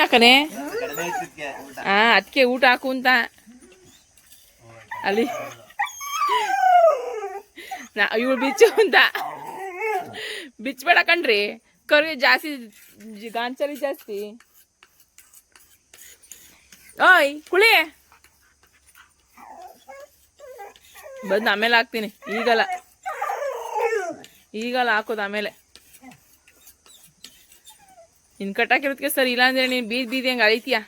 ಯಾಕನೆ ಅದಕ್ಕೆ ಊಟ ಹಾಕು ಅಂತ ಅಲ್ಲಿ ಇವಳು ಬಿಚ್ಚು ಅಂತ ಬಿಚ್ಚಬೇಡ ಕಣ್ರಿ. ಕರಿ ಜಾಸ್ತಿ ಗಾಂಚಲಿ ಜಾಸ್ತಿ. ಓಯ್ ಕುಳಿ ಬಂದು ಆಮೇಲೆ ಹಾಕ್ತೀನಿ. ಈಗಲ್ಲ ಹಾಕೋದು ಆಮೇಲೆ. ನಿನ್ ಕಟ್ಟಾಕಿರೋದಕ್ಕೆ ಸರ್, ಇಲ್ಲಾಂದ್ರೆ ನೀನು ಬೀದಿ ಹಂಗೆ ಅಳಿತೀಯ.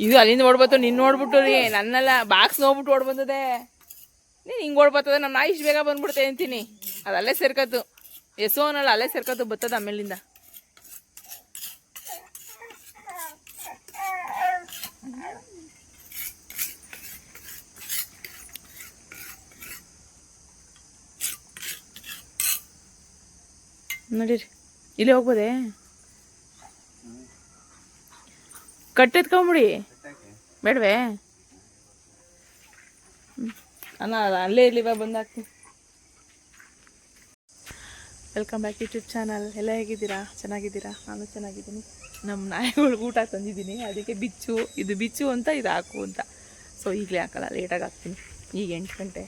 ಇದು ಅಲ್ಲಿಂದ ಓಡ್ಬತ್ತು, ನಿನ್ನ ನೋಡ್ಬಿಟ್ಟು ರೀ ನನ್ನೆಲ್ಲ ಬಾಕ್ಸ್ ನೋಡ್ಬಿಟ್ಟು ಓಡ್ಬಂದದೆ. ನೀನು ಹಿಂಗೆ ಓಡ್ಬರ್ತದೆ, ನಮ್ಮ ನಾಯಿ ಇಷ್ಟು ಬೇಗ ಬಂದ್ಬಿಡ್ತೆ ಅಂತೀನಿ. ಅದು ಅಲ್ಲೇ ಸೇರ್ಕತ್ತು, ಎಸೋನಲ್ಲ ಅಲ್ಲೇ ಸೇರ್ಕತ್ತು ಬರ್ತದ ಆಮೇಲಿಂದ. ನಡೀರಿ, ಇಲ್ಲೇ ಹೋಗ್ಬೋದೇ? ಕಟ್ಟೆತ್ಕೊಂಬಿಡಿ ಬೇಡವೇ? ಅಣ್ಣ ಅಲ್ಲೇ ಇರ್ಲಿ, ಬಂದು ಹಾಕ್ತೀನಿ. Welcome back YouTube channel. ಎಲ್ಲ ಹೇಗಿದ್ದೀರಾ? ಚೆನ್ನಾಗಿದ್ದೀರಾ? ನಾನು ಚೆನ್ನಾಗಿದ್ದೀನಿ. ನಮ್ಮ ನಾಯಿಗಳಿಗೆ ಊಟ ತಂದಿದ್ದೀನಿ, ಅದಕ್ಕೆ ಇದು ಬಿಚ್ಚು ಅಂತ, ಇದು ಹಾಕು ಅಂತ. ಸೊ ಈಗಲೇ ಹಾಕಲ್ಲ, ಲೇಟಾಗಿ ಹಾಕ್ತೀನಿ. ಈಗ 8 ಗಂಟೆ.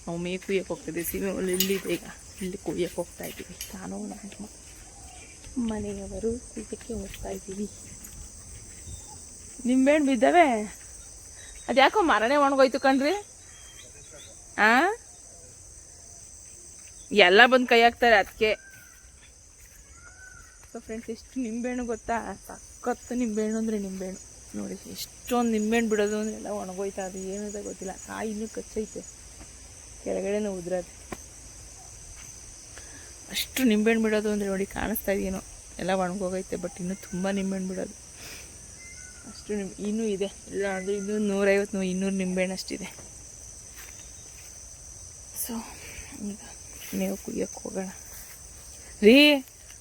ನಾವು ಮೇವು ಕುಯ್ಯಕ್ಕೆ ಹೋಗ್ತಿದ್ದೀವಿ. ಸೀಮೆ ಇಲ್ಲಿ ಬೇಗ ಇಲ್ಲಿ ಕುಯ್ಯಕ್ಕೆ ಹೋಗ್ತಾ ಇದ್ದೀವಿ. ನಾನು ನಮ್ಮ ಮನೆಯವರು ಕುಯ್ಯಕ್ಕೆ ಹೋಗ್ತಾ ಇದ್ದೀವಿ. ನಿಂಬೆಹಣ್ಣು ಬಿದ್ದಾವೆ. ಅದು ಯಾಕೋ ಮರನೇ ಒಣಗೋಯ್ತು ಕಣ್ರಿ. ಎಲ್ಲ ಬಂದು ಕೈ ಹಾಕ್ತಾರೆ ಅದಕ್ಕೆ. ಸೊ ಫ್ರೆಂಡ್ಸ್, ಎಷ್ಟು ನಿಂಬೆಹಣ್ಣು ಗೊತ್ತಾ? ಸಖತ್ತು ನಿಂಬೆಹಣ್ಣು ಅಂದರೆ ನಿಂಬೆಹಣ್ಣು. ನೋಡಿ ಎಷ್ಟೊಂದು ನಿಂಬೆಹಣ್ಣು ಬಿಡೋದು ಅಂದರೆ ಎಲ್ಲ ಒಣಗೋಯ್ತಾ. ಅದು ಏನಿದೆ ಗೊತ್ತಿಲ್ಲ. ಕಾಯಿ ಇನ್ನೂ ಕಚ್ಚೈತೆ, ಕೆಳಗಡೆನೂ ಉದ್ರದು. ಅಷ್ಟು ನಿಂಬೆಹಣ್ಣು ಬಿಡೋದು ಅಂದರೆ ನೋಡಿ, ಕಾಣಿಸ್ತಾ ಇದೆಯೇನೋ, ಎಲ್ಲ ಒಣಗೋಗೈತೆ. ಬಟ್ ಇನ್ನೂ ತುಂಬ ನಿಂಬೆಹಣ್ಣು ಬಿಡೋದು ಅಷ್ಟು ಇನ್ನೂ ಇದೆ. ಇಲ್ಲ ಅಂದರೆ ಇನ್ನೂ 150-200 ನಿಂಬೆಹಣ್ಣು ಅಷ್ಟಿದೆ. ಸೊ ಈಗ ಮೇವು ಕುಯ್ಯಕ್ಕೆ ಹೋಗೋಣ ರೀ.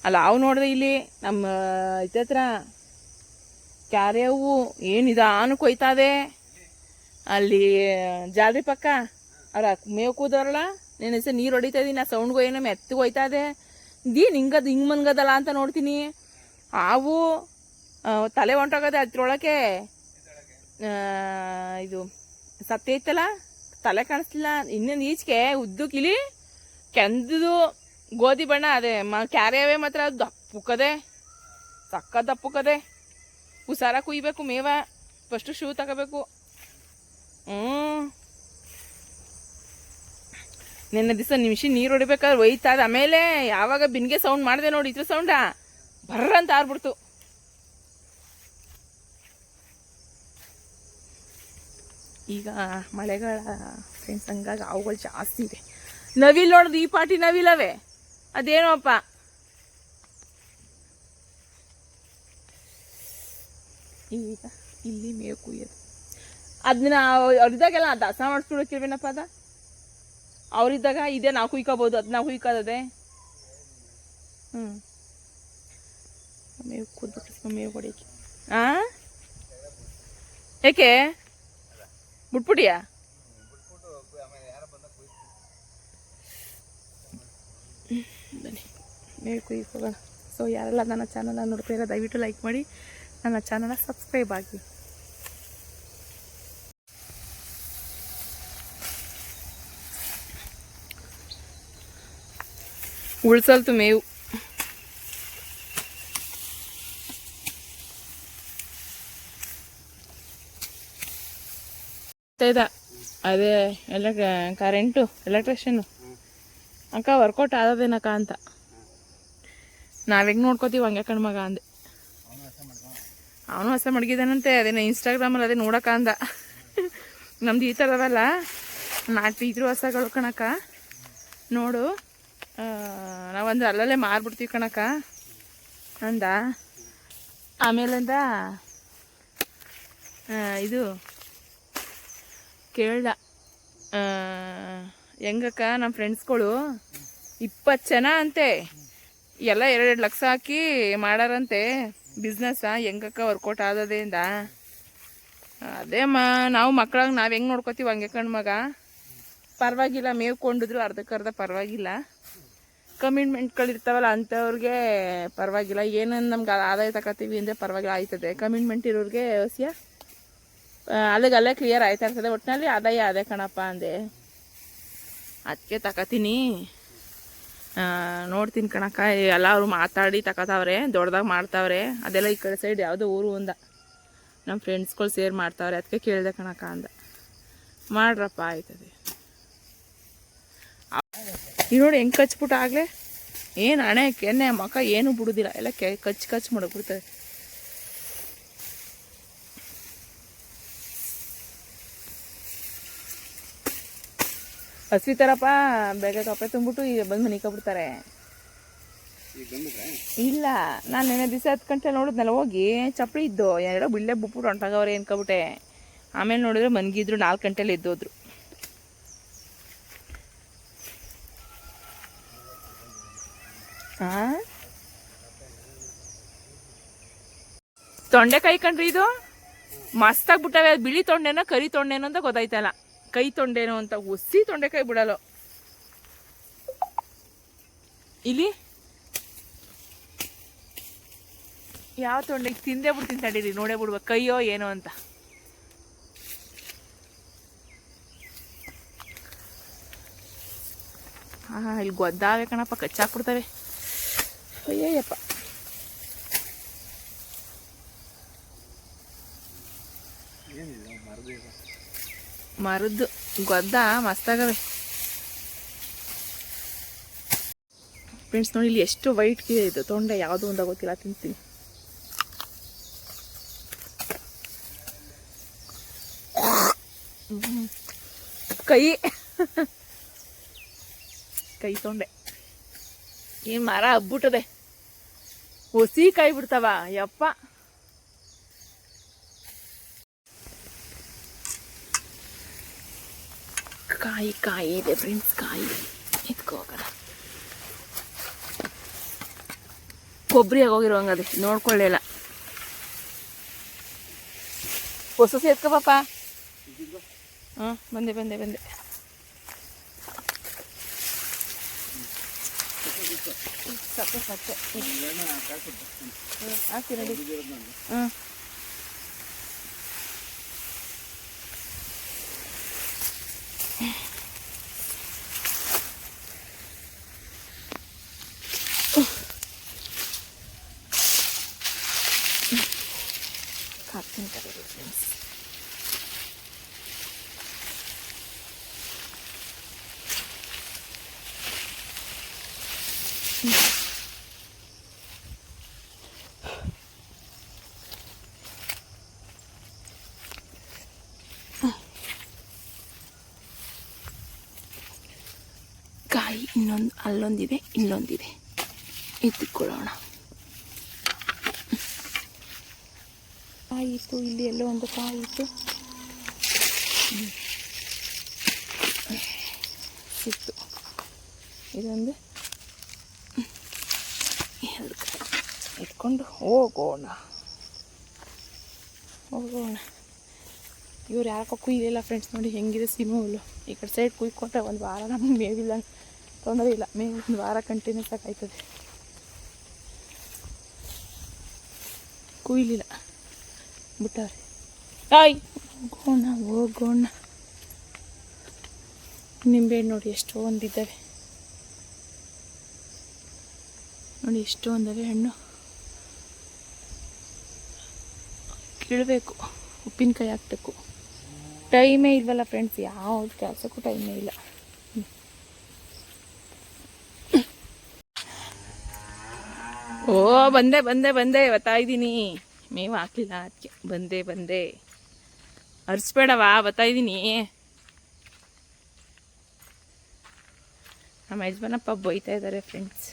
ಅಲ್ಲ ಅವು ನೋಡಿದೆ ಇಲ್ಲಿ ನಮ್ಮ ಹತ್ರ ಕ್ಯಾರೆ ಹೂವು ಏನು ನಿಧಾನ ಕೊಯ್ತಾದೆ. ಅಲ್ಲಿ ಜಾಲ್ರಿ ಪಕ್ಕ ಅವ್ರ ಮೇವು ಕೂದವ್ರಲ್ಲ, ನನ್ನ ಹೆಸರು ನೀರು ಹೊಡಿತಾ ಇದೀನಿ. ಆ ಸೌಂಡ್ಗೂ ಏನೋ ಮೆತ್ತಗೆ ಹೋಯ್ತಾ ಇದೆ. ಇದೇನು ಹಿಂಗೆ ಮನ್ಗದಲ್ಲ ಅಂತ ನೋಡ್ತೀನಿ. ಹಾವು ತಲೆ ಹೊಂಟೋಗದೆ ಅದ್ರೊಳಗೆ. ಇದು ಸತ್ತೈತಲ್ಲ, ತಲೆ ಕಾಣಿಸ್ತಿಲ್ಲ. ಇನ್ನೊಂದು ಈಚೆಗೆ ಉದ್ದಕ್ಕಿಲಿ ಕೆಂದದು ಗೋಧಿ ಬಣ್ಣ. ಅದೇ ಕ್ಯಾರೆಯವೇ ಮಾತ್ರ ಅದು ದಪ್ಪುಕ್ಕದೆ, ಸಕ್ಕ ದಪ್ಪುಕ್ಕದೆ. ಹುಷಾರ ಕುಯ್ಬೇಕು ಮೇವ. ಫಸ್ಟು ಶೂ ತಗೋಬೇಕು. ನಿನ್ನೆ ದಿವಸ ನಿಮಿಷ ನೀರು ಹೊಡಿಬೇಕಾದ್ರೆ ಒಯ್ತಾದ. ಆಮೇಲೆ ಯಾವಾಗ ಬಿನ್ಗೆ ಸೌಂಡ್ ಮಾಡಿದೆ ನೋಡಿ, ಇದ್ರ ಸೌಂಡ ಬರ್ರ ಅಂತ ಆರ್ಬಿಡ್ತು. ಈಗ ಮಳೆಗಾಲ ಫ್ರೆಂಡ್ಸ್, ಹಂಗಾಗಿ ಅವುಗಳು ಜಾಸ್ತಿ ಇದೆ. ನವಿಲ್ ನೋಡೋದು, ಈ ಪಾಟಿ ನವಿಲವೇ ಅದೇನೋಪ್ಪ. ಈಗ ಇಲ್ಲಿ ಮೇವು ಕುಯ್ಯೋದು. ಅದನ್ನ ಅವ್ರಿದ್ದಾಗೆಲ್ಲ ದಸ ಮಾಡಿಸ್ಬಿಡೋಕಿರ್ಬೇನಪ್ಪ. ಅವ್ರಿದ್ದಾಗ ಇದೇ ನಾವು ಕುಯ್ಕೋಬೋದು, ಅದು ನಾವು ಕುಯ್ಕೋದೇ. ಮೇವು ಕೂದ್ಬಿಟ್ಟು ಮೇವು ಹೊಡಿಯೋಕೆ. ಏಕೆ ಬಿಟ್ಬಿಟ್ಟಿಯಾ? ಬನ್ನಿ ಮೇವು ಕುಯ್ಯಕ್ಕೆ ಹೋಗೋಣ. ಸೊ ಯಾರೆಲ್ಲ ನನ್ನ ಚಾನಲ್ನ ನೋಡ್ತೀರಾ ದಯವಿಟ್ಟು ಲೈಕ್ ಮಾಡಿ, ನನ್ನ ಚಾನಲ್ನ ಸಬ್ಸ್ಕ್ರೈಬ್ ಆಗಿ. ಉಳ್ಸಲ್ತು ಮೇವು. ಅದೇ ಕರೆಂಟು ಎಲೆಕ್ಟ್ರಿಷಿಯನು ಅಕ್ಕ ವರ್ಕೌಟ್ ಆದದೇನಕ್ಕ ಅಂತ. ನಾವು ಹೆಂಗೆ ನೋಡ್ಕೋತೀವಿ ಹಂಗೆ ಕಣ್ಮಗ ಅಂದೆ. ಅವನು ಹೊಸ ಮಡಗಿದಾನಂತೆ. ಅದೇನೋ ಇನ್ಸ್ಟಾಗ್ರಾಮಲ್ಲಿ ಅದೇ ನೋಡಕ್ಕ ಅಂದ. ನಮ್ದು ಈ ಥರದಲ್ಲ, ನಾಟಿ ಇದ್ರು ಹೊಸಗಳು ಕಣಕ್ಕ. ನೋಡು ನಾವಂದ್ರೆ ಅಲ್ಲಲ್ಲೇ ಮಾರ್ಬಿಡ್ತೀವಿ ಕಣಕ್ಕ ಅಂದ. ಆಮೇಲಿಂದ ಇದು ಕೇಳ್ದ, ಹೆಂಗಕ್ಕ ನಮ್ಮ ಫ್ರೆಂಡ್ಸ್ಗಳು 20 ಜನ ಅಂತೆ, ಎಲ್ಲ 2 ಲಕ್ಷ ಹಾಕಿ ಮಾಡಾರಂತೆ ಬಿಸ್ನೆಸ್ಸ. ಹೆಂಗಕ್ಕ ವರ್ಕೌಟ್ ಆದದೆ ಅಂದ. ಅದೇ ನಾವು ಮಕ್ಕಳಾಗ ನಾವು ಹೆಂಗೆ ನೋಡ್ಕೋತೀವಿ ಹಂಗೆ ಕಣ್ಮಗ. ಪರವಾಗಿಲ್ಲ, ಮೇವು ಕೊಂಡಿದ್ರು ಅರ್ಧಕ್ಕರ್ಧ ಪರವಾಗಿಲ್ಲ. ಕಮಿಟ್ಮೆಂಟ್ಗಳಿರ್ತಾವಲ್ಲ ಅಂಥವ್ರಿಗೆ ಪರವಾಗಿಲ್ಲ. ಏನನ್ನು ನಮ್ಗೆ ಆದಾಯ ತಗೋತೀವಿ ಅಂದರೆ ಪರವಾಗಿಲ್ಲ ಆಯ್ತದೆ. ಕಮಿಟ್ಮೆಂಟ್ ಇರೋರಿಗೆ ಹಸಿಯ ಅಲ್ಲೇ ಕ್ಲಿಯರ್ ಆಯ್ತಾ ಇರ್ತದೆ. ಒಟ್ಟಿನಲ್ಲಿ ಆದಾಯ ಅದೇ ಕಣಪ್ಪ ಅಂದೆ, ಅದಕ್ಕೆ ತಗೋತೀನಿ. ನೋಡ್ತೀನಿ ಕಣಕ್ಕ. ಎಲ್ಲ ಅವರು ಮಾತಾಡಿ ತಗೋತಾವ್ರೆ, ದೊಡ್ಡದಾಗಿ ಮಾಡ್ತಾವ್ರೆ. ಅದೆಲ್ಲ ಈ ಕಡೆ ಸೈಡ್ ಯಾವುದೋ ಊರು ಅಂದ, ನಮ್ಮ ಫ್ರೆಂಡ್ಸ್ಗಳು ಸೇರ್ ಮಾಡ್ತಾವ್ರೆ. ಅದಕ್ಕೆ ಕೇಳಿದೆ ಕಣಕ್ಕ ಅಂದ. ಮಾಡ್ರಪ್ಪ ಆಯ್ತದೆ. ಈಗ ನೋಡಿ ಹೆಂಗೆ ಕಚ್ಬಿಟ್ಟು ಆಗಲೇ ಏನು ಹಣೆ ಕೆನ್ನೆ ಮಕ್ಕ ಏನೂ ಬಿಡೋದಿಲ್ಲ, ಎಲ್ಲ ಕಚ್ಚು ಮಾಡಕ್ಬಿಡ್ತದೆ. ಹಸಿ ಥರಪ್ಪ ಬೇಗ ಕಪ್ಪೆ ತುಂಬಿಟ್ಟು ಈಗ ಬಂದು ಮನಿಕೊಬಿಡ್ತಾರೆ. ಇಲ್ಲ, ನಾನು ನೆನೆ ದಿವಸ 10 ಗಂಟೆ ನೋಡಿದ್ನಲ್ಲ, ಹೋಗಿ ಚಪ್ಪಲಿ ಇದ್ದು ಎರಡೋ ಬಿಳ್ಳೆ ಬಿಟ್ಬಿಟ್ಟು ಹೊಂಟಾಗವ್ರೆ ಅನ್ಕೊಬಿಟ್ಟೆ. ಆಮೇಲೆ ನೋಡಿದ್ರೆ ಮನ್ಗಿದ್ರು 4 ಗಂಟೆಲಿ ಎದ್ದೋದ್ರು. ತೊಂಡೆಕಾಯಿ ಕಣ್ರಿ, ಇದು ಮಸ್ತಾಗ್ಬಿಟ್ಟವೆ. ಬಿಳಿ ತೊಂಡೆನೋ ಕರಿ ತೊಂಡೆನೋ ಅಂತ ಗೊತ್ತಾಯ್ತಲ್ಲ. ಕೈ ತೊಂಡೆನೋ ಅಂತ. ಹುಸಿ ತೊಂಡೆಕಾಯಿ ಬಿಡಲು ಇಲ್ಲಿ ಯಾವ ತೊಂಡೆ ತಿಂದೇ ಬಿಡ್ತೀನಿ ತಡೀರಿ, ನೋಡೇ ಬಿಡ್ಬೇಕು ಕೈಯೋ ಏನೋ ಅಂತ. ಇಲ್ಲಿ ಗೊದ್ದಾವೆ ಕಣಪ್ಪ, ಕಚ್ಚಾಕ್ಬಿಡ್ತವೆ. ಅಯ್ಯಯ್ಯಪ್ಪ, ಮರದ್ದು ಗೊದ್ದ ಮಸ್ತಾಗವೆ ಫ್ರೆಂಡ್ಸ್. ನೋಡಿ ಇಲ್ಲಿ ಎಷ್ಟು ವೈಟ್ ಇದು ತೊಂಡೆ, ಯಾವುದೋ ಒಂದು ಗೊತ್ತಿಲ್ಲ, ತಿಂತೀನಿ. ಕೈ ತೊಂಡೆ ಏನು ಮರ ಹಬ್ಬಿಟ್ಟದೆ. ಹೊಸಿ ಕಾಯಿ ಬಿಡ್ತಾವ ಯಪ್ಪ. ಕಾಯಿ ಇದೆ ಫ್ರೆಂಡ್ಸ್, ಕಾಯಿ ಎತ್ಕೋಗೋಣ. ಕೊಬ್ಬರಿ ಆಗೋಗಿರೋಂಗದೆ, ನೋಡ್ಕೊಳ್ಳಿಲ್ಲ. ಹೊಸ ಎತ್ಕೋ ಪಾಪ. ಬಂದೆ ಹಾಕಿ ರೆಡಿ. ಹಾಕ್ತೀನಿ ಕರೀರಿ ಫ್ರೆಂಡ್ಸ್. ಕಾಯಿ ಇನ್ನೊಂದು ಅಲ್ಲೊಂದಿದೆ, ಇಲ್ಲೊಂದಿದೆ, ಎತ್ತಿಕೊಳ್ಳೋಣ. ಕಾಯಿ ಇತ್ತು, ಇಲ್ಲಿ ಎಲ್ಲೋ ಒಂದು ಕಾಯಿ ಇತ್ತು, ಸಿಕ್ತು. ಇದೊಂದು ಇಟ್ಕೊಂಡು ಹೋಗೋಣ. ಇವ್ರು ಯಾಕೋ ಕುಯ್ಲಿಲ್ಲ ಫ್ರೆಂಡ್ಸ್. ನೋಡಿ ಹೆಂಗಿದೆ ಸೀಮೆ ಹುಲ್ಲು. ಈ ಕಡೆ ಸೈಡ್ ಕುಯ್ಕೊಂಡ್ರೆ ಒಂದು ವಾರ ನಮಗೆ ಮೇವಿಲ್ಲ, ತೊಂದರೆ ಇಲ್ಲ. ಮೇವು ಒಂದು ವಾರ ಕಂಟಿನ್ಯೂಸ್ ಆಯ್ತದೆ. ಕುಯ್ಲಿಲ್ಲ, ಬಿಟ್ಟವ್ರೆ. ಹೋಗೋಣ. ನಿಂಬೆಹಣ್ಣು ನೋಡಿ ಎಷ್ಟೊಂದಿದ್ದಾವೆ, ನೋಡಿ ಎಷ್ಟೊಂದವೆ ಹಣ್ಣು. ಕೀಳಬೇಕು, ಉಪ್ಪಿನಕಾಯಿ ಹಾಕ್ಬೇಕು. ಟೈಮೇ ಇಲ್ವಲ್ಲ ಫ್ರೆಂಡ್ಸ್, ಯಾವ ಕೆಲಸಕ್ಕೂ ಟೈಮೇ ಇಲ್ಲ. ಓ ಬಂದೆ ಬತ್ತಾಯಿದ್ದೀನಿ. ಮೇವು ಹಾಕಲಿಲ್ಲ ಅದಕ್ಕೆ ಬಂದೆ. ಅರ್ಸ್ಬೇಡವಾ, ಬತ್ತಾಯಿದ್ದೀನಿ. ನಮ್ಮ ಯಜಮಾನಪ್ಪ ಬೈತಾ ಇದ್ದಾರೆ ಫ್ರೆಂಡ್ಸ್.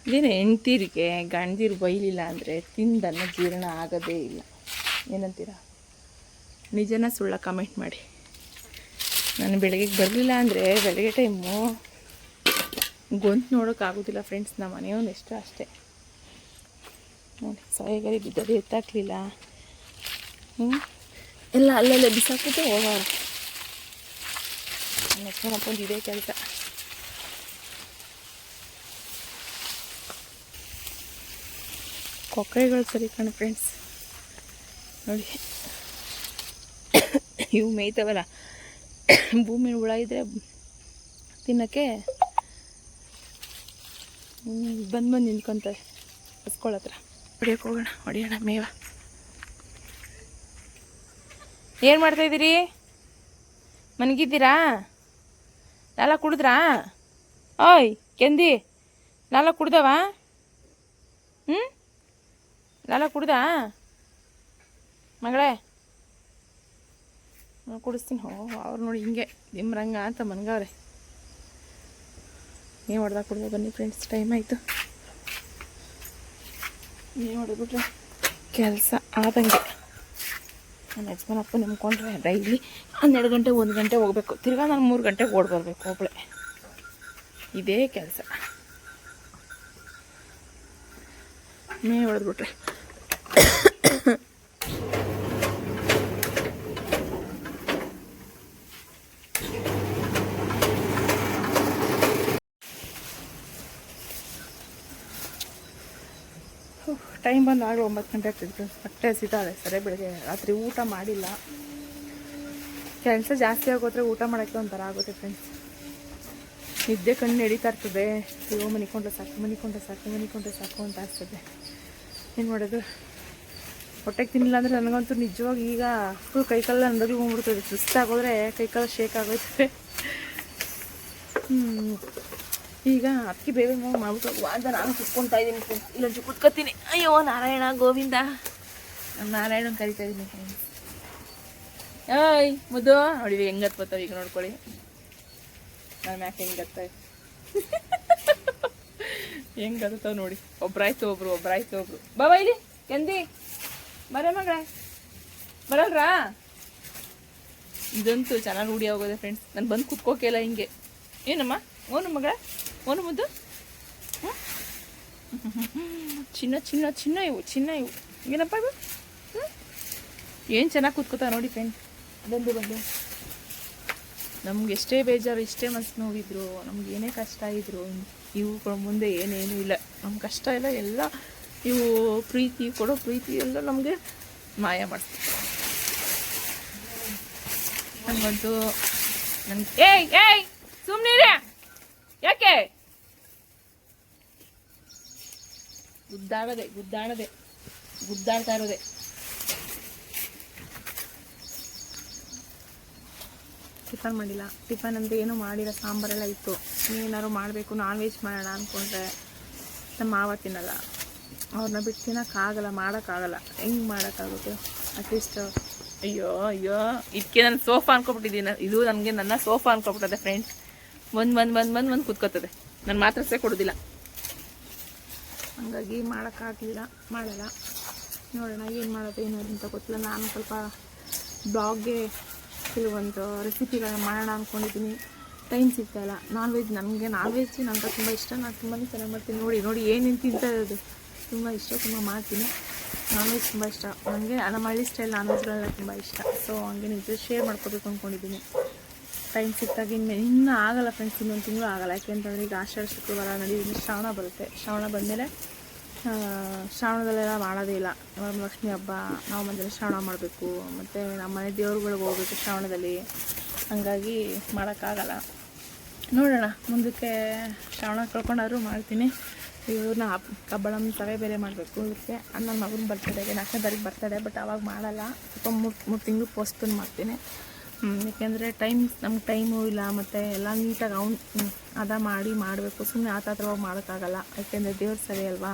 ಇದೇನು ಹೆಂಡ್ತೀರಿಗೆ ಗಂಡದಿರು ಬೈಲಿಲ್ಲ ಅಂದರೆ ತಿಂದನ್ನ ಜೀರ್ಣ ಆಗೋದೇ ಇಲ್ಲ. ಏನಂತೀರ? ನಿಜನ ಸುಳ್ಳ ಕಮೆಂಟ್ ಮಾಡಿ. ನಾನು ಬೆಳಗ್ಗೆ ಬರಲಿಲ್ಲ ಅಂದರೆ ಬೆಳಗ್ಗೆ ಟೈಮು ಗೊಂತು ನೋಡೋಕ್ಕಾಗೋದಿಲ್ಲ ಫ್ರೆಂಡ್ಸ್. ನಮ್ಮ ಮನೆಯವನು ಎಷ್ಟು ಅಷ್ಟೇ ನೋಡಿ, ಸಾಯಿಗರಿ ಬಿದ್ದದೆ ಎತ್ತಾಕಲಿಲ್ಲ. ಎಲ್ಲ ಅಲ್ಲಲ್ಲೇ ಬಿಸಾಕಿಟ್ಟು ಹೋಗೋರು. ಯಜಮಾನಪ್ಪಂದು ಇದೇ ಕೆಲಸ. ಕೊಕ್ಕರೆಗಳು ಸರಿ ಕಣೆ ಫ್ರೆಂಡ್ಸ್, ನೋಡಿ ಇವು ಮೇಯ್ತವಲ್ಲ, ಭೂಮಿ ಹುಳ ಇದ್ರೆ ತಿನ್ನೋಕ್ಕೆ ಬಂದು ನಿಂತ್ಕೊತಾರೆ ಹಸ್ಕೊಳತ್ರ. ಹೊಡಿಯೋಕೆ ಹೋಗೋಣ, ಹೊಡಿಯೋಣ ಮೇವ. ಏನು ಮಾಡ್ತಾಯಿದ್ದೀರಿ? ಮನಗಿದ್ದೀರಾ? ಲಾಲ ಕುಡಿದ್ರಾ? ಓಯ್ ಕೆಂದಿ, ಲಾಲ ಕುಡ್ದವ? ಲಾಲ ಕುಡ್ದಾ ಮಗಳೇ? ಕುಡಿಸ್ತೀನಿ. ಅವ್ರು ನೋಡಿ ಹಿಂಗೆ ನಿಮ್ರಂಗ ಅಂತ ಮನ್ಗವ್ರೆ. ನೀವು ಹೊಡೆದಾಗ ಕುಡ್ದು ಬನ್ನಿ ಫ್ರೆಂಡ್ಸ್, ಟೈಮ್ ಆಯಿತು. ನೀವು ಹೊಡೆದ್ಬಿಟ್ರೆ ಕೆಲಸ ಆದಂಗೆ. ನನ್ನ ಯಜಮಾನಪ್ಪ ನಿಮ್ಕೊಂಡ್ರೆ ಡೈಲಿ 12 ಗಂಟೆ 1 ಗಂಟೆ ಹೋಗ್ಬೇಕು, ತಿರ್ಗಾ ನಾನು 3 ಗಂಟೆಗೆ ಓಡಿ ಬರಬೇಕು ಒಬ್ಬಳೆ. ಇದೇ ಕೆಲಸ. ಮೇ ಹೊಡೆದ್ಬಿಟ್ರೆ ಟೈಮ್ ಬಂದು ಆಗಲಿ 9 ಗಂಟೆ ಆಗ್ತಿತ್ತು. ಹೊಟ್ಟೆ ಹಸಿತಾಳೆ ಸರಿ. ಬೆಳಗ್ಗೆ ರಾತ್ರಿ ಊಟ ಮಾಡಿಲ್ಲ. ಕೆಲಸ ಜಾಸ್ತಿ ಆಗೋದ್ರೆ ಊಟ ಮಾಡೋಕ್ಕೆ ಒಂಥರ ಆಗುತ್ತೆ ಫ್ರೆಂಡ್ಸ್. ನಿದ್ದೆ ಕಣ್ಣು ನಡೀತಾ ಇರ್ತದೆ. ಅಯ್ಯೋ ಮನಿಕೊಂಡ್ರೆ ಸಾಕು, ಮನಿಕೊಂಡ್ರೆ ಸಾಕು, ಮನಿಕೊಂಡ್ರೆ ಸಾಕು ಅಂತ ಆಗ್ತದೆ. ಏನು ಮಾಡೋದು? ಹೊಟ್ಟೆಗೆ ತಿನ್ನಿಲ್ಲ ಅಂದರೆ ನನಗಂತೂ ನಿಜವಾಗಿ ಈಗ ಫುಲ್ ಕೈಕಾಲ ನಡಗಲು ಹೋಗ್ಬಿಡ್ತದೆ. ಸುಸ್ತಾಗೋದ್ರೆ ಕೈಕಾಲ ಶೇಕ್ ಆಗೋಯ್ತದೆ. ಈಗ ಅಕ್ಕಿ ಬೇಗ ಮಾಡ್ಬಿಟ್ಟು ವಾದ ನಾನು ಕುತ್ಕೊತಾ ಇದ್ದೀನಿ ಫ್ರೆಂಡ್ಸ್. ಇಲ್ಲೊಂಚು ಕುತ್ಕೊತೀನಿ. ಅಯ್ಯೋ ನಾರಾಯಣ ಗೋವಿಂದ, ನಮ್ಮ ನಾರಾಯಣ ಕರಿತಾ ಇದ್ದೀನಿ ಫ್ರೆಂಡ್ಸ್. ಏಯ್ ಮುದ್ದು ನೋಡಿ ಹೆಂಗೆ ಹತ್ಕೋತಾವೆ ಈಗ ನೋಡ್ಕೊಳ್ಳಿ. ನಾನು ಯಾಕೆ ಹೆಂಗೆ ಹತ್ತಾವೆ ಹೆಂಗೆ ಹತ್ತಾವೆ ನೋಡಿ. ಒಬ್ರಾಯ್ತು ಒಬ್ರು. ಬಾಬಾ ಇಲ್ಲಿ ಎಂದಿ ಬರ ಮಗಳೇ, ಬರಲ್ರಾ? ಇದಂತೂ ಚೆನ್ನಾಗಿ ರೂಢಿ ಆಗೋದೆ ಫ್ರೆಂಡ್ಸ್. ನಾನು ಬಂದು ಕುತ್ಕೋಕೆಲ್ಲ ಹಿಂಗೆ. ಏನಮ್ಮ? ಓನು ಮಗಳ, ಓನು ಮುದ್ದು. ಚಿನ್ನ ಇವು ಏನಪ್ಪ ಇದು? ಏನು ಚೆನ್ನಾಗಿ ಕೂತ್ಕೋತಾವೆ ನೋಡಿ ಫ್ರೆಂಡ್ಸ್. ಬಂದು ನಮ್ಗೆ ಎಷ್ಟೇ ಬೇಜಾರು, ಎಷ್ಟೇ ಮನಸ್ಸು ನೋವಿದ್ರು, ನಮ್ಗೆ ಏನೇ ಕಷ್ಟ ಇದ್ರು, ಇವುಗಳ ಮುಂದೆ ಏನೇನು ಇಲ್ಲ. ನಮ್ಮ ಕಷ್ಟ ಎಲ್ಲ ಇವು ಪ್ರೀತಿ ಕೊಡೋ ಪ್ರೀತಿ ಎಲ್ಲ ನಮಗೆ ಮಾಯ ಮಾಡ್ತೀವಿ. ನನಗಂತೂ ಏಯ್ ಸುಮ್ಮನೆ ಯಾಕೆ ಗುದ್ದಾಡ್ತಾ ಇರೋದೆ. ಟಿಫನ್ ಮಾಡಿಲ್ಲ. ಟಿಫನ್ ಅಂದರೆ ಏನೂ ಮಾಡಿಲ್ಲ, ಸಾಂಬಾರೆಲ್ಲ ಇತ್ತು. ಏನಾದ್ರು ಮಾಡಬೇಕು, ನಾನ್ ವೆಜ್ ಮಾಡೋಣ ಅಂದ್ಕೊಂಡ್ರೆ ನಮ್ಮ ಮಾವ ತಿನ್ನಲ್ಲ. ಅವ್ರನ್ನ ಬಿಟ್ಟು ತಿನ್ನೋಕ್ಕಾಗಲ್ಲ, ಮಾಡೋಕ್ಕಾಗಲ್ಲ. ಹೆಂಗೆ ಮಾಡೋಕ್ಕಾಗುತ್ತೆ? ಅಟ್ಲೀಸ್ಟ್ ಅಯ್ಯೋ ಇದಕ್ಕೆ ನಾನು ಸೋಫಾ ಅನ್ಕೊಬಿಟ್ಟಿದ್ದೀನಿ. ಇದು ನನಗೆ ನನ್ನ ಸೋಫಾ ಅನ್ಕೊಬಿಟ್ಟದೆ ಫ್ರೆಂಡ್ಸ್. ಬಂದು ಕೂತ್ಕೋತದೆ. ನಾನು ಮಾತ್ರಸೇ ಕೊಡೋದಿಲ್ಲ. ಹಂಗಾಗಿ ಮಾಡೋಕ್ಕಾಗಲಿಲ್ಲ, ಮಾಡಲ್ಲ. ನೋಡೋಣ ಏನು ಮಾಡೋದು ಏನು ಅಂತ ಗೊತ್ತಿಲ್ಲ. ನಾನು ಸ್ವಲ್ಪ ಬ್ಲಾಗ್ಗೆ ಕೆಲವೊಂದು ರೆಸಿಪಿಗಳನ್ನ ಮಾಡೋಣ ಅಂದ್ಕೊಂಡಿದ್ದೀನಿ. ಟೈಮ್ ಸಿಗ್ತಾಯಿಲ್ಲ. ನಾನ್ ವೆಜ್ ನನಗೆ ತುಂಬ ಇಷ್ಟ. ನಾನು ತುಂಬಾ ಚೆನ್ನಾಗಿ ಮಾಡ್ತೀನಿ. ನೋಡಿ ಏನೇನು ತಿಂತಾ ಇರೋದು ತುಂಬ ಇಷ್ಟ, ತುಂಬ ಮಾಡ್ತೀನಿ. ನಾನ್ ವೆಜ್ ತುಂಬ ಇಷ್ಟ ನನಗೆ. ನಮ್ಮ ಹಳ್ಳಿ ಸ್ಟೈಲ್ ನಾನ್ ವೆಜ್ಗಳೆಲ್ಲ ತುಂಬ ಇಷ್ಟ. ಸೊ ಹಂಗೆ ನಿಜ ಶೇರ್ ಮಾಡ್ಕೋಬೇಕು ಅಂದ್ಕೊಂಡಿದ್ದೀನಿ. ಟೈಮ್ ಸಿಕ್ತಾಗ ಇನ್ನೂ ಆಗಲ್ಲ ಫ್ರೆಂಡ್ಸ್, ಇನ್ನೊಂದು ತಿಂಗಳು ಆಗಲ್ಲ. ಯಾಕೆಂತಂದರೆ ಈಗ ಆಷಾಢ ಶುಕ್ರವಾರ ನಡೆಯುತ್ತೆ, ಶ್ರಾವಣ ಬರುತ್ತೆ. ಶ್ರಾವಣ ಬಂದಮೇಲೆ ಶ್ರಾವಣದಲ್ಲೆಲ್ಲ ಮಾಡೋದೇ ಇಲ್ಲ. ಲಕ್ಷ್ಮೀ ಹಬ್ಬ ನಾವು ಮಧ್ಯೆ ಶ್ರಾವಣ ಮಾಡಬೇಕು, ಮತ್ತು ನಮ್ಮ ಮನೆ ದೇವ್ರುಗಳಿಗೆ ಹೋಗ್ಬೇಕು ಶ್ರಾವಣದಲ್ಲಿ. ಹಾಗಾಗಿ ಮಾಡೋಕ್ಕಾಗಲ್ಲ. ನೋಡೋಣ ಮುಂದಕ್ಕೆ ಶ್ರಾವಣ ಕಳ್ಕೊಂಡಾದ್ರೂ ಮಾಡ್ತೀನಿ. ಇವ್ರನ್ನ ಕಬ್ಬಳಂ ತವೆ ಬೇರೆ ಮಾಡಬೇಕು. ಇದಕ್ಕೆ ನನ್ನ ಮಗನ ಬರ್ತಡೆಗೆ 4ನೇ ತಾರೀಕು ಬರ್ತಡೆ. ಬಟ್ ಅವಾಗ ಮಾಡಲ್ಲ, ಸ್ವಲ್ಪ 3 ತಿಂಗಳು ಪೋಸ್ಟ್ಪೋನ್ ಮಾಡ್ತೀನಿ. ಏಕೆಂದರೆ ನಮ್ಗೆ ಟೈಮು ಇಲ್ಲ, ಮತ್ತು ಎಲ್ಲ ನೀಟಾಗಿ ಅದ ಮಾಡಬೇಕು. ಸುಮ್ಮನೆ ಹತ್ರ ಹೋಗಿ ಮಾಡೋಕ್ಕಾಗಲ್ಲ. ಯಾಕೆಂದರೆ ದೇವ್ರ ಸರಿ ಅಲ್ವಾ.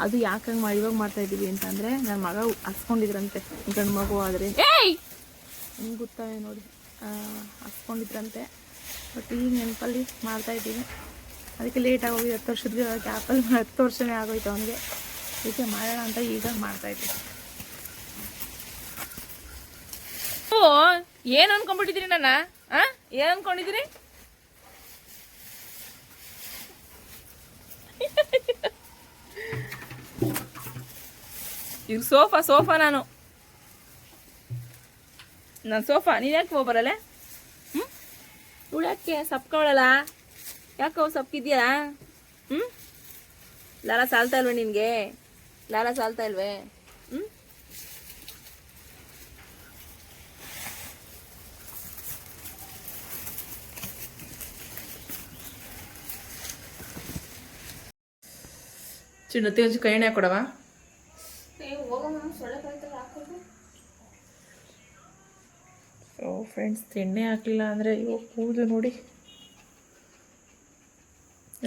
ಅದು ಯಾಕೆ ಹಂಗೆ ಇವಾಗ ಮಾಡ್ತಾಯಿದ್ದೀವಿ ಅಂತಂದರೆ ನನ್ನ ಮಗ ಹಸ್ಕೊಂಡಿದ್ರಂತೆ, ಗಂಡು ಮಗು ಆದರೆ ಹಿಂಗೆ ಗೊತ್ತಾವೆ ನೋಡಿ, ಹಸ್ಕೊಂಡಿದ್ರಂತೆ. ಬಟ್ ಈಗ ನೆನಪಲ್ಲಿ ಮಾಡ್ತಾಯಿದ್ದೀವಿ. ಅದಕ್ಕೆ ಲೇಟಾಗಿ ಹೋಗಿ 10 ವರ್ಷದ ಗ್ಯಾಪಲ್ಲಿ 10 ವರ್ಷನೇ ಆಗೋಯ್ತು ಅವನಿಗೆ. ಅದಕ್ಕೆ ಮಾಡೋಣ ಅಂತ ಈಗ ಮಾಡ್ತಾಯಿದ್ದೀವಿ. ಏನು ಅನ್ಕೊಂಡ್ಬಿಟ್ಟಿದ್ದೀರಿ ನನ್ನ? ಏನು ಅನ್ಕೊಂಡಿದ್ದೀರಿ? ಈಗ ಸೋಫಾ ನಾನು ಸೋಫಾ. ನೀನು ಯಾಕೆ ಹೋಗ್ಬರಲ್ಲ? ಇವಳು ಯಾಕೆ ಸಪ್ಕೊಳ್ಳಲ್ಲ? ಯಾಕೆ ಅವು ಸಪ್ಕಿದ್ಯಾ? ಹ್ಞೂ ಲಾರ ಸಾಲ್ತಾ ಇಲ್ವೇ ನಿನಗೆ? ಲಾರ ಸಾಲ್ತಾ ಇಲ್ವೇ? ಹ್ಞೂ ಚಿನ್ನತಿ ಒಂಚು ಕೈ ಎಣ್ಣೆ ಹಾಕೊಡವ. ಓ ಫ್ರೆಂಡ್ಸ್, ಎಣ್ಣೆ ಹಾಕಲಿಲ್ಲ ಅಂದರೆ ಇವಾಗ ಕೂದಲು ನೋಡಿ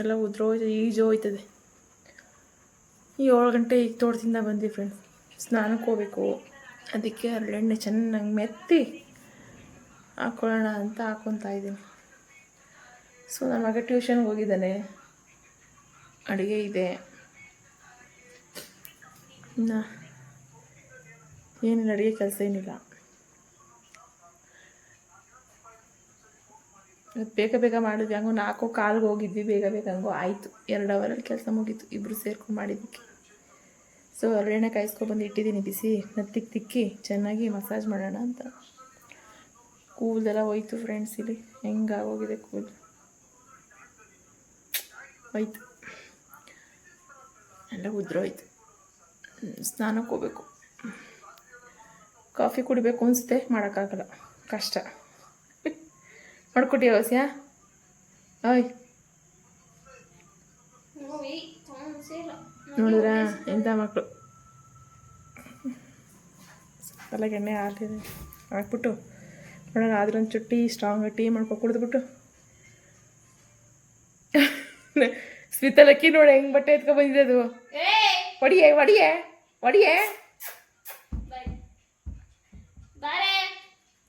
ಎಲ್ಲ ಉದ್ರೋಯ್ತು, ಈಜು ಹೋಯ್ತದೆ. 7 ಗಂಟೆ ಈಗ ತೋಟದಿಂದ ಬಂದ್ವಿ ಫ್ರೆಂಡ್ಸ್. ಸ್ನಾನಕ್ಕೆ ಹೋಗ್ಬೇಕು, ಅದಕ್ಕೆ ಹರಳೆಣ್ಣೆ ಚೆನ್ನಾಗಿ ಮೆತ್ತಿ ಹಾಕ್ಕೊಳ್ಳೋಣ ಅಂತ ಹಾಕ್ಕೊತಾ ಇದ್ದೀನಿ. ಸೊ ನನ್ನ ಮಗ ಟ್ಯೂಷನ್ಗೆ ಹೋಗಿದ್ದಾನೆ, ಅಡುಗೆ ಇದೆ, ಇನ್ನು ಏನಿಲ್ಲ, ಅಡುಗೆ ಕೆಲಸ ಏನಿಲ್ಲ. ಬೇಗ ಬೇಗ ಮಾಡಿದ್ವಿ, ಹಂಗೋ 4:15 ಹೋಗಿದ್ವಿ, ಬೇಗ ಬೇಗ ಹಂಗೋ ಆಯಿತು. 2 ಅವರಲ್ಲಿ ಕೆಲಸ ಮುಗೀತು, ಇಬ್ಬರು ಸೇರ್ಕೊಂಡು ಮಾಡಿದ್ದಕ್ಕೆ. ಸೊ ಹರಳೆಣ್ಣೆ ಕಾಯಿಸ್ಕೊಬಂದು ಇಟ್ಟಿದ್ದೀನಿ, ಬಿಸಿ ನೆತ್ತಿಗೆ ತಿಕ್ಕಿ ಚೆನ್ನಾಗಿ ಮಸಾಜ್ ಮಾಡೋಣ ಅಂತ. ಕೂದಲೆಲ್ಲ ಹೋಯ್ತು ಫ್ರೆಂಡ್ಸ್, ಇಲ್ಲಿ ಹೆಂಗಾಗೋಗಿದೆ ಕೂದಲು, ಹೋಯ್ತು ಎಲ್ಲ ಉದ್ರೋಯ್ತು. ಸ್ನಾನಕ್ಕೆ ಹೋಗ್ಬೇಕು, ಕಾಫಿ ಕುಡಿಬೇಕು ಅನಿಸುತ್ತೆ, ಮಾಡೋಕ್ಕಾಗಲ್ಲ, ಕಷ್ಟ. ಮಾಡ್ಕೊಟ್ಟಿಯ ಹೊಸ್ಯಾ? ಓಯ್ ನೋಡಿದ್ರ ಎಂಥ ಮಕ್ಕಳು. ತಲೆಗೆ ಎಣ್ಣೆ ಹಾಕಿದೆ, ಹಾಕ್ಬಿಟ್ಟು ನೋಡೋಣ ಆದ್ರೆ ಒಂದು ಚುಟ್ಟಿ ಸ್ಟ್ರಾಂಗ್ ಟೀ ಮಾಡ್ಕೊ ಕುಡಿದ್ಬಿಟ್ಟು. ಸ್ವಿತಲಕ್ಕಿ ನೋಡಿ ಹೆಂಗೆ ಬಟ್ಟೆ ಎತ್ಕೊ ಬಂದಿದೆ ಅದು. ಒಡಿಯೇ ಒಡಿಯೇ ಒಡಿಯೇ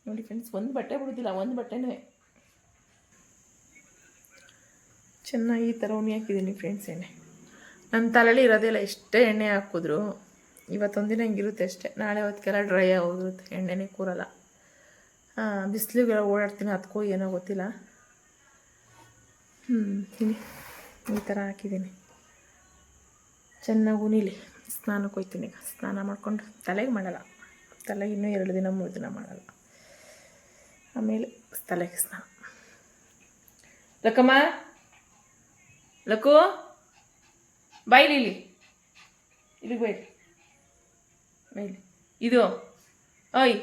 ನೋಡಿ ಫ್ರೆಂಡ್ಸ್, ಒಂದು ಬಟ್ಟೆ ಬಿಡೋದಿಲ್ಲ, ಒಂದು ಬಟ್ಟೆನೇ ಚೆನ್ನಾಗಿ ಈ ಥರ ಉಣ್ಣೆ ಹಾಕಿದ್ದೀನಿ ಫ್ರೆಂಡ್ಸ್. ಎಣ್ಣೆ ನನ್ನ ತಲೆಯಲ್ಲಿ ಇರೋದಿಲ್ಲ, ಎಷ್ಟೇ ಎಣ್ಣೆ ಹಾಕಿದ್ರು ಇವತ್ತೊಂದಿನ ಹಿಂಗಿರುತ್ತೆ ಅಷ್ಟೇ, ನಾಳೆ ಹೊತ್ತಿಗೆಲ್ಲ ಡ್ರೈ ಆಗೋಗಿರುತ್ತೆ, ಎಣ್ಣೆನೇ ಕೂರಲ್ಲ. ಬಿಸಿಲಿಗೆಲ್ಲ ಓಡಾಡ್ತೀನಿ, ಅದಕ್ಕೂ ಏನೋ ಗೊತ್ತಿಲ್ಲ. ಈ ಥರ ಹಾಕಿದ್ದೀನಿ, ಚೆನ್ನಾಗಿ ಉಣಿಲಿ. ಸ್ನಾನಕ್ಕೆ ಹೋಗ್ತೀನಿ ಈಗ, ಸ್ನಾನ ಮಾಡಿಕೊಂಡು ತಲೆಗೆ ಮಾಡಲ್ಲ, ತಲೆಗೆ ಇನ್ನೂ 2 ದಿನ 3 ದಿನ ಮಾಡಲ್ಲ, ಆಮೇಲೆ ತಲೆಗೆ ಸ್ನಾನ. ಲಕ್ಕಮ್ಮ, ಲಕ್ಕು ಬೈಲಿ, ಇಲ್ಲಿ ಇಲ್ಲಿಗೆ ಬೈಲಿ, ಬೈಲಿ. ಇದು ಓಯ್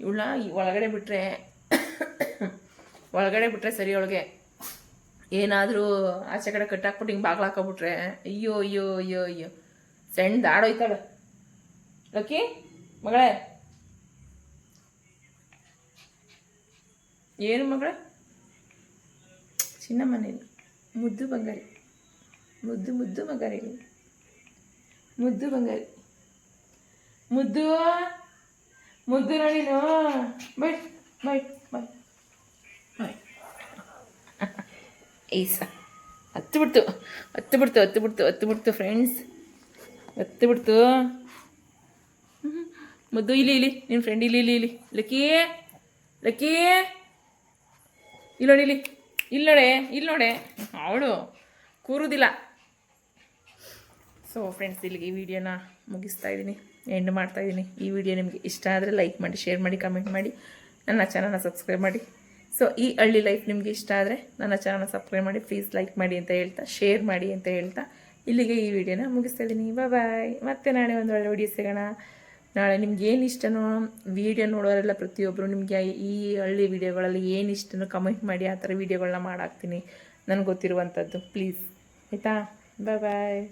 ಇವಳ ಒಳಗಡೆ ಬಿಟ್ಟರೆ ಸರಿ, ಒಳಗೆ ಏನಾದರೂ ಆಚೆ ಕಡೆ ಕಟ್ಟಾಕ್ಬಿಟ್ಟು ಹಿಂಗೆ ಬಾಗ್ಲು ಹಾಕೋಬಿಟ್ರೆ ಅಯ್ಯೋ ಅಯ್ಯೋ ಅಯ್ಯೋ ಅಯ್ಯೋ ಸಣ್ಣ ದಾಡೋಯ್ತಾಳೆ. ಲಕ್ಕಿ ಮಗಳೇ, ಏನು ಮಗಳೇ? ಚಿನ್ನ ಮನೇಲಿ ಮುದ್ದು ಬಂಗಾರಿ, ಮುದ್ದು ಮುದ್ದು ಬಂಗಾರಿ, ಮುದ್ದು ಬಂಗಾರಿ, ಮುದ್ದು ಮುದ್ದು ನೋಡಿನು. Bye bye bye bye. ಈಸ ಹತ್ತು ಬಿಡ್ತು ಫ್ರೆಂಡ್ಸ್, ಹತ್ತು ಬಿಡ್ತು. ಮುದ್ದು ಇಲ್ಲಿ ನಿನ್ನ ಫ್ರೆಂಡ್ ಇಲ್ಲಿ ಲಕ್ಕಿ ಇಲ್ಲಿ ನೋಡೆ ಅವಳು ಕೂರುವುದಿಲ್ಲ. ಸೊ ಫ್ರೆಂಡ್ಸ್, ಇಲ್ಲಿಗೆ ಈ ವಿಡಿಯೋನ ಮುಗಿಸ್ತಾ ಇದ್ದೀನಿ, ಎಂಡ್ ಮಾಡ್ತಾಯಿದ್ದೀನಿ. ಈ ವಿಡಿಯೋ ನಿಮಗೆ ಇಷ್ಟ ಆದರೆ ಲೈಕ್ ಮಾಡಿ, ಶೇರ್ ಮಾಡಿ, ಕಮೆಂಟ್ ಮಾಡಿ, ನನ್ನ ಚಾನಲ್ನ ಸಬ್ಸ್ಕ್ರೈಬ್ ಮಾಡಿ. ಸೊ ಈ ಹಳ್ಳಿ ಲೈಫ್ ನಿಮಗೆ ಇಷ್ಟ ಆದರೆ ನನ್ನ ಚಾನಲ್ನ ಸಬ್ಸ್ಕ್ರೈಬ್ ಮಾಡಿ, ಪ್ಲೀಸ್ ಲೈಕ್ ಮಾಡಿ ಅಂತ ಹೇಳ್ತಾ, ಶೇರ್ ಮಾಡಿ ಅಂತ ಹೇಳ್ತಾ ಇಲ್ಲಿಗೆ ಈ ವಿಡಿಯೋನ ಮುಗಿಸ್ತಾ ಇದ್ದೀನಿ. ಬಾಯ್. ಮತ್ತೆ ನಾಳೆ ಒಂದು ಒಳ್ಳೆ ವಿಡಿಯೋ ಸಿಗೋಣ. ನಾಳೆ ನಿಮ್ಗೆ ಏನು ಇಷ್ಟನೋ, ವಿಡಿಯೋ ನೋಡೋರೆಲ್ಲ ಪ್ರತಿಯೊಬ್ಬರು ನಿಮಗೆ ಈ ಹಳ್ಳಿ ವಿಡಿಯೋಗಳಲ್ಲಿ ಏನು ಇಷ್ಟನೋ ಕಮೆಂಟ್ ಮಾಡಿ, ಆ ಥರ ವಿಡಿಯೋಗಳನ್ನ ಮಾಡಾಕ್ತೀನಿ ನನಗೆ ಗೊತ್ತಿರುವಂಥದ್ದು, ಪ್ಲೀಸ್ ಆಯಿತಾ. ಬಾಯ್.